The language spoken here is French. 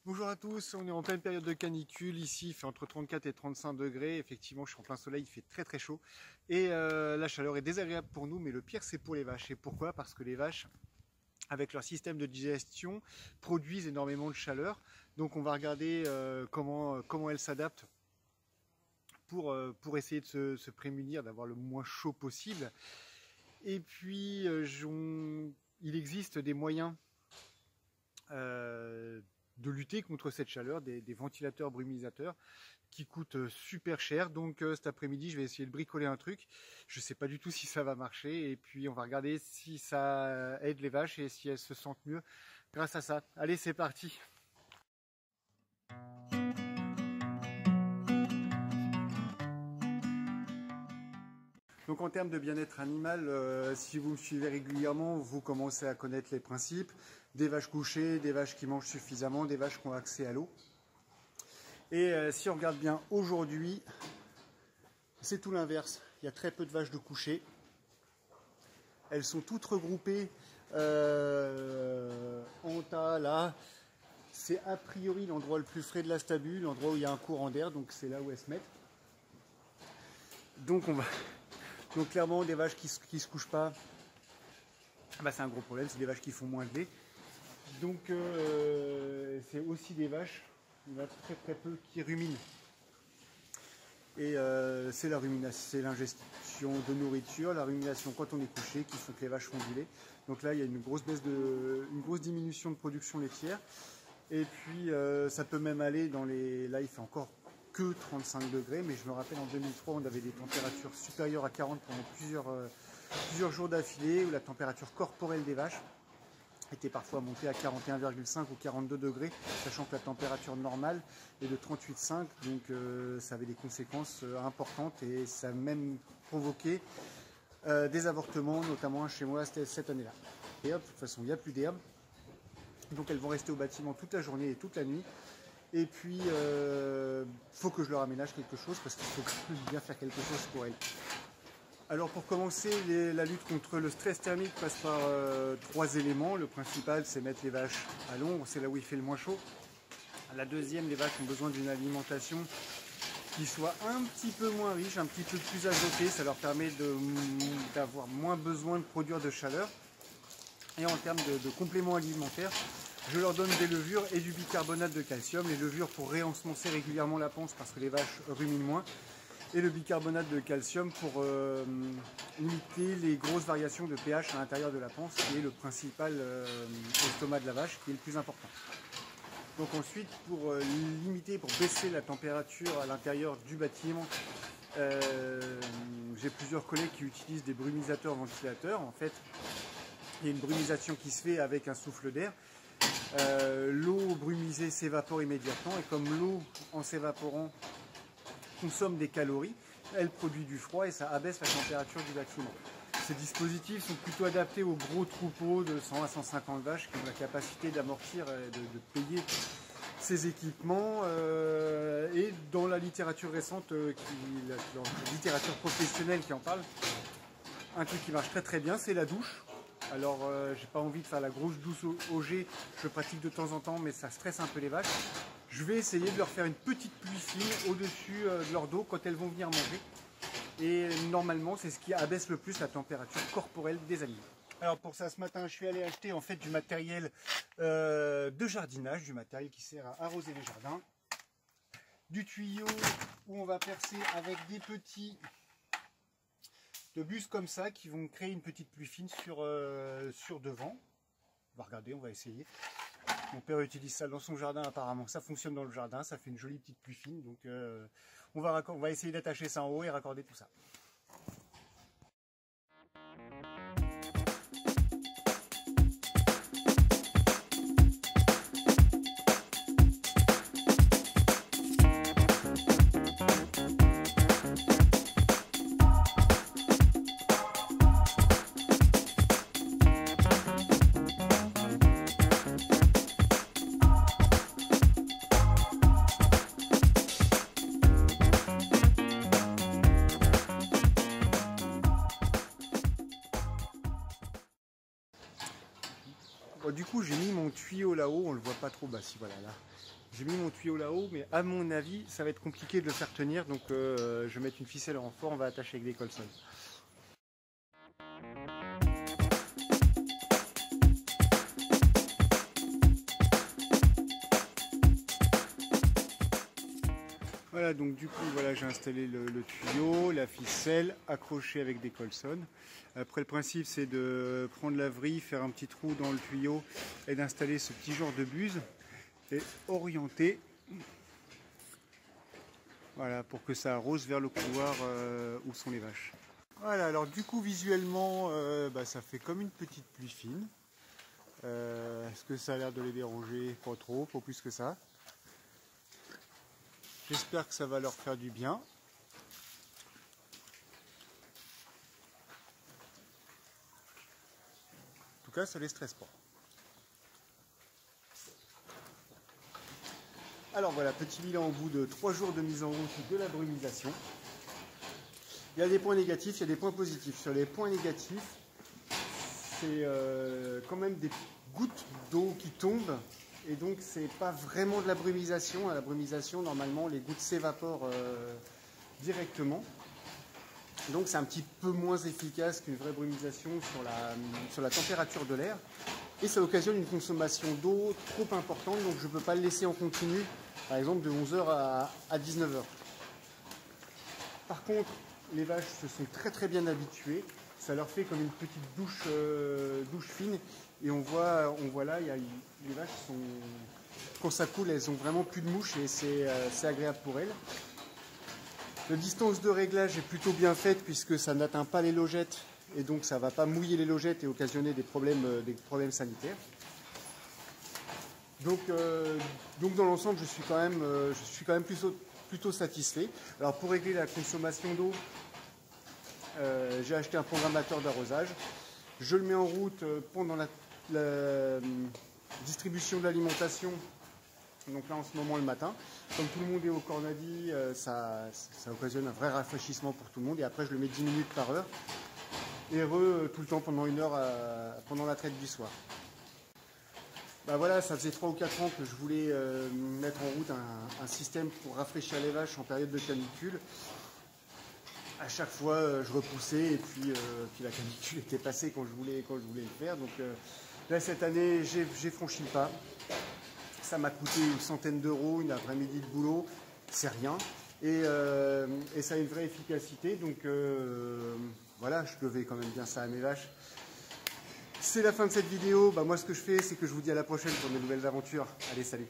Bonjour à tous, on est en pleine période de canicule, ici il fait entre 34 et 35 degrés, effectivement je suis en plein soleil, il fait très chaud et la chaleur est désagréable pour nous, mais le pire c'est pour les vaches. Et pourquoi? Parce que les vaches, avec leur système de digestion, produisent énormément de chaleur. Donc on va regarder comment elles s'adaptent pour essayer de se prémunir, d'avoir le moins chaud possible. Et puis il existe des moyens de lutter contre cette chaleur, des ventilateurs brumisateurs qui coûtent super cher. Donc cet après-midi je vais essayer de bricoler un truc, je sais pas du tout si ça va marcher, et puis on va regarder si ça aide les vaches et si elles se sentent mieux grâce à ça. Allez, c'est parti. Donc en termes de bien-être animal, si vous me suivez régulièrement, vous commencez à connaître les principes. Des vaches couchées, des vaches qui mangent suffisamment, des vaches qui ont accès à l'eau. Et si on regarde bien aujourd'hui, c'est tout l'inverse. Il y a très peu de vaches de couchées. Elles sont toutes regroupées en tas là. C'est a priori l'endroit le plus frais de la stabule, l'endroit où il y a un courant d'air, donc c'est là où elles se mettent. Donc clairement, des vaches qui se couchent pas, bah, c'est un gros problème, c'est des vaches qui font moins de lait. Donc c'est aussi des vaches, il y en a très peu qui ruminent. Et c'est la rumination, c'est l'ingestion de nourriture, la rumination quand on est couché qui font que les vaches font du lait. Donc là il y a une grosse diminution de production laitière. Et puis ça peut même aller dans les... Là il fait encore que 35 degrés, mais je me rappelle en 2003 on avait des températures supérieures à 40 pendant plusieurs jours d'affilée, où la température corporelle des vaches était parfois montée à 41,5 ou 42 degrés, sachant que la température normale est de 38,5, donc ça avait des conséquences importantes et ça a même provoqué des avortements, notamment chez moi cette année-là. Et hop, de toute façon il n'y a plus d'herbe, donc elles vont rester au bâtiment toute la journée et toute la nuit. Et puis, faut que je leur aménage quelque chose parce qu'il faut bien faire quelque chose pour elles. Alors pour commencer, la lutte contre le stress thermique passe par 3 éléments. Le principal, c'est mettre les vaches à l'ombre, c'est là où il fait le moins chaud. La deuxième, les vaches ont besoin d'une alimentation qui soit un petit peu moins riche, un petit peu plus azotée. Ça leur permet d'avoir moins besoin de produire de chaleur. Et en termes de compléments alimentaires, je leur donne des levures et du bicarbonate de calcium. Les levures pour réensemencer régulièrement la panse parce que les vaches ruminent moins. Et le bicarbonate de calcium pour limiter les grosses variations de pH à l'intérieur de la panse, qui est le principal estomac de la vache, qui est le plus important. Donc ensuite, pour baisser la température à l'intérieur du bâtiment, j'ai plusieurs collègues qui utilisent des brumisateurs ventilateurs. En fait, il y a une brumisation qui se fait avec un souffle d'air. L'eau brumisée s'évapore immédiatement et comme l'eau en s'évaporant consomme des calories, elle produit du froid et ça abaisse la température du bâtiment. Ces dispositifs sont plutôt adaptés aux gros troupeaux de 100 à 150 vaches qui ont la capacité d'amortir et de payer ces équipements. Et dans la littérature récente, la littérature professionnelle qui en parle, un truc qui marche très bien, c'est la douche. Alors j'ai pas envie de faire la grosse douche au jet, je pratique de temps en temps, mais ça stresse un peu les vaches. Je vais essayer de leur faire une petite pluie fine au-dessus de leur dos quand elles vont venir manger. Et normalement, c'est ce qui abaisse le plus la température corporelle des animaux. Alors pour ça, ce matin, je suis allé acheter en fait du matériel de jardinage, du matériel qui sert à arroser les jardins. Du tuyau où on va percer avec des petits de bus comme ça qui vont créer une petite pluie fine sur devant. On va regarder, on va essayer. Mon père utilise ça dans son jardin apparemment, ça fonctionne dans le jardin, ça fait une jolie petite pluie fine. Donc on va essayer d'attacher ça en haut et raccorder tout ça. Bon, du coup j'ai mis mon tuyau là-haut, on le voit pas trop, bah si voilà là. J'ai mis mon tuyau là-haut, mais à mon avis, ça va être compliqué de le faire tenir. Donc je vais mettre une ficelle en renfort, on va attacher avec des colsons. Voilà, donc du coup, voilà, j'ai installé le tuyau, la ficelle, accroché avec des colsons. Après, le principe, c'est de prendre la vrille, faire un petit trou dans le tuyau et d'installer ce petit genre de buse et orienter, voilà, pour que ça arrose vers le couloir où sont les vaches. Voilà, alors du coup, visuellement, ça fait comme une petite pluie fine. Est-ce que ça a l'air de les déranger? Pas trop, pas plus que ça. J'espère que ça va leur faire du bien. En tout cas, ça ne les stresse pas. Alors voilà, petit bilan au bout de 3 jours de mise en route de la brumisation. Il y a des points négatifs, il y a des points positifs. Sur les points négatifs, c'est quand même des gouttes d'eau qui tombent. Et donc, c'est pas vraiment de la brumisation. À la brumisation, normalement, les gouttes s'évaporent directement. Donc, c'est un petit peu moins efficace qu'une vraie brumisation sur la température de l'air. Et ça occasionne une consommation d'eau trop importante. Donc, je ne peux pas le laisser en continu, par exemple, de 11h à 19h. Par contre, les vaches se sont très très bien habituées. Ça leur fait comme une petite douche fine. Et on voit là, les vaches quand ça coule, elles ont vraiment plus de mouches et c'est agréable pour elles. La distance de réglage est plutôt bien faite puisque ça n'atteint pas les logettes et donc ça ne va pas mouiller les logettes et occasionner des problèmes sanitaires. Donc dans l'ensemble, je suis quand même plutôt satisfait. Alors pour régler la consommation d'eau, j'ai acheté un programmateur d'arrosage. Je le mets en route pendant la distribution de l'alimentation. Donc là en ce moment le matin. Comme tout le monde est au cornadi, ça occasionne un vrai rafraîchissement pour tout le monde. Et après je le mets 10 minutes par heure. Et tout le temps pendant 1 heure pendant la traite du soir. Voilà, ça faisait 3 ou 4 ans que je voulais mettre en route un système pour rafraîchir les vaches en période de canicule. À chaque fois, je repoussais et puis la canicule était passée quand je voulais le faire. Donc là, cette année, j'ai franchi le pas. Ça m'a coûté une centaine d'euros, une après-midi de boulot, c'est rien. Et ça a une vraie efficacité. Donc voilà, je devais quand même bien ça à mes vaches. C'est la fin de cette vidéo. Moi, ce que je fais, c'est que je vous dis à la prochaine pour de nouvelles aventures. Allez, salut!